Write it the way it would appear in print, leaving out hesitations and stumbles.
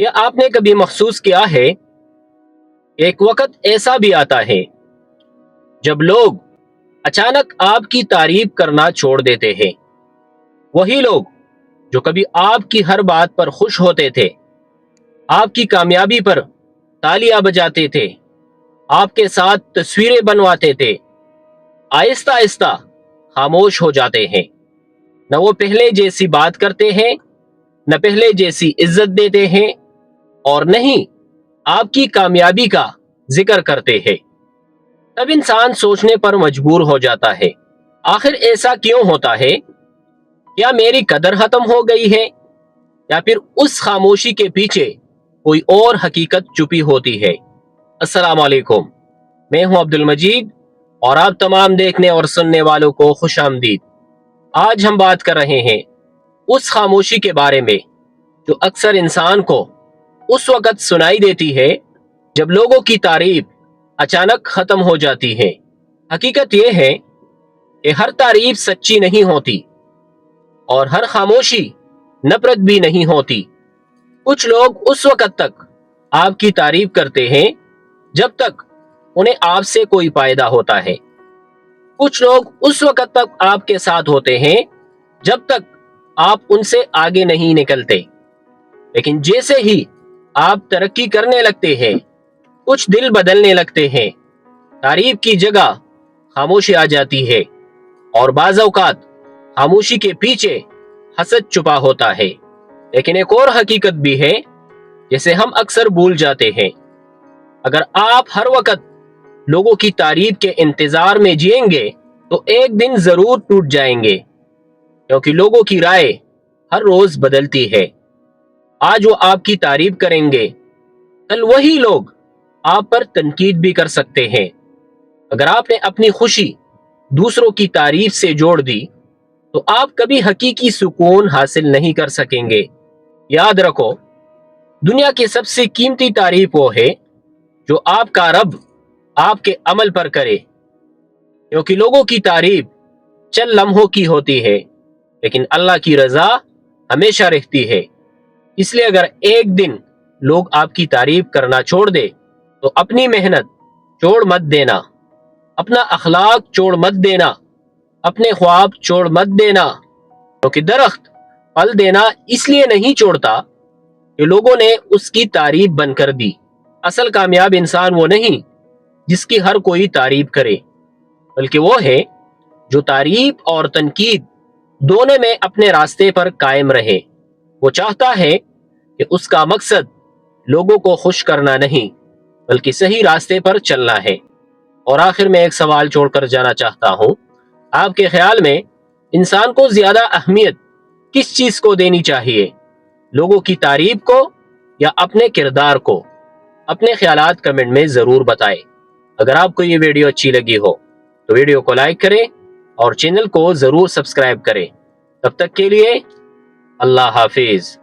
क्या आपने कभी महसूस किया है, एक वक्त ऐसा भी आता है जब लोग अचानक आपकी तारीफ करना छोड़ देते हैं। वही लोग जो कभी आपकी हर बात पर खुश होते थे, आपकी कामयाबी पर तालियां बजाते थे, आपके साथ तस्वीरें बनवाते थे, आहिस्ता आहिस्ता खामोश हो जाते हैं। न वो पहले जैसी बात करते हैं, न पहले जैसी इज्जत देते हैं, और नहीं आपकी कामयाबी का जिक्र करते हैं। तब इंसान सोचने पर मजबूर हो जाता है, आखिर ऐसा क्यों होता है? क्या मेरी कदर खत्म हो गई है, या फिर उस खामोशी के पीछे कोई और हकीकत छुपी होती है? अस्सलाम वालेकुम, मैं हूं अब्दुल मजीद और आप तमाम देखने और सुनने वालों को खुश आमदीद। आज हम बात कर रहे हैं उस खामोशी के बारे में जो अक्सर इंसान को उस वक्त सुनाई देती है जब लोगों की तारीफ अचानक खत्म हो जाती है। हकीकत यह है कि हर तारीफ सच्ची नहीं होती और हर खामोशी नफरत भी नहीं होती। कुछ लोग उस वक्त तक आपकी तारीफ करते हैं जब तक उन्हें आपसे कोई फायदा होता है। कुछ लोग उस वक्त तक आपके साथ होते हैं जब तक आप उनसे आगे नहीं निकलते, लेकिन जैसे ही आप तरक्की करने लगते हैं, कुछ दिल बदलने लगते हैं। तारीफ की जगह खामोशी आ जाती है और बाज़ औक़ात खामोशी के पीछे हसद छुपा होता है। लेकिन एक और हकीकत भी है जिसे हम अक्सर भूल जाते हैं। अगर आप हर वक्त लोगों की तारीफ के इंतजार में जिएंगे तो एक दिन जरूर टूट जाएंगे, क्योंकि लोगों की राय हर रोज बदलती है। आज वो आपकी तारीफ करेंगे, कल वही लोग आप पर तनकीद भी कर सकते हैं। अगर आपने अपनी खुशी दूसरों की तारीफ से जोड़ दी तो आप कभी हकीकी सुकून हासिल नहीं कर सकेंगे। याद रखो, दुनिया की सबसे कीमती तारीफ वो है जो आपका रब आपके अमल पर करे, क्योंकि लोगों की तारीफ चंद लम्हों की होती है, लेकिन अल्लाह की रजा हमेशा रहती है। इसलिए अगर एक दिन लोग आपकी तारीफ करना छोड़ दे तो अपनी मेहनत छोड़ मत देना, अपना अखलाक छोड़ मत देना, अपने ख्वाब छोड़ मत देना, क्योंकि दरख्त फल देना इसलिए नहीं छोड़ता कि लोगों ने उसकी तारीफ बनकर दी। असल कामयाब इंसान वो नहीं जिसकी हर कोई तारीफ करे, बल्कि वो है जो तारीफ और तनकीद दोनों में अपने रास्ते पर कायम रहे। वो चाहता है कि उसका मकसद लोगों को खुश करना नहीं, बल्कि सही रास्ते पर चलना है। और आखिर में एक सवाल छोड़कर जाना चाहता हूँ, आपके ख्याल में इंसान को ज्यादा अहमियत किस चीज को देनी चाहिए, लोगों की तारीफ को या अपने किरदार को? अपने ख्यालात कमेंट में जरूर बताएं। अगर आपको ये वीडियो अच्छी लगी हो तो वीडियो को लाइक करें और चैनल को जरूर सब्सक्राइब करें। तब तक के लिए अल्लाह हाफिज।